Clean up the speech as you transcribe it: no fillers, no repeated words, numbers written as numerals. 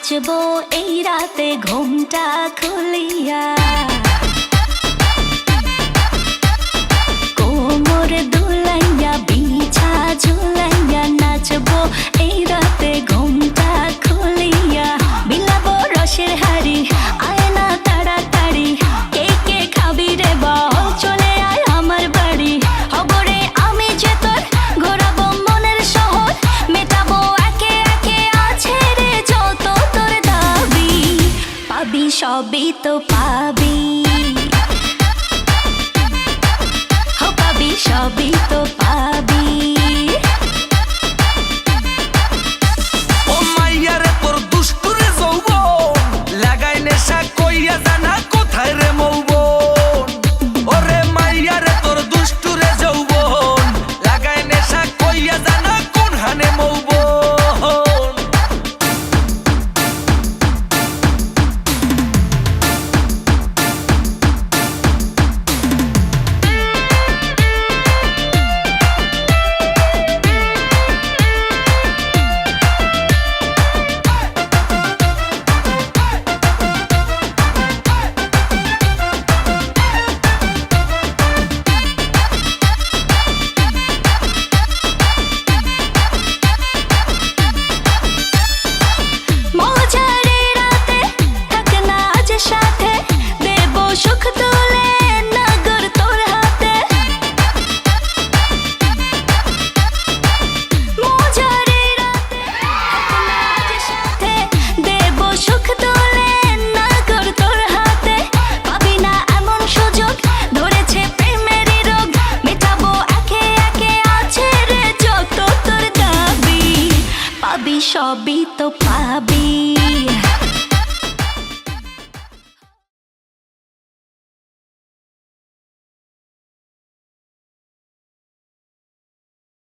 নাচবো এই রাতে ঘুমটা খুলিয়া, কোমর দুলাইয়া বিছা ঝুলাইয়া নাচবো এই রাতে ঘুমটা খুলিয়া। বিলাবো রসের হাড়ি আয় না তাড়াতাড়ি, কে কে খাবি রে বল চলে আয় আমার বাড়ি। হবরে আমি যে তোর ঘোরাবো মনের শহর, মেটাবো একে একে আছে রে যত তোর দাবি। পাবি সবই তো পাবি, পাবি সবই তো পাবি। ও মাইয়া রে তোর দুষ্টুরে যৌবন, লাগাই নেশা কইয়া জানা কোথায় রে মৌবন। ওরে মাইয়া রে তোর দুষ্টুরে যৌবন, লাগাই নেশা কইয়া জানা কোন হানে মৌবন। সবই তো পা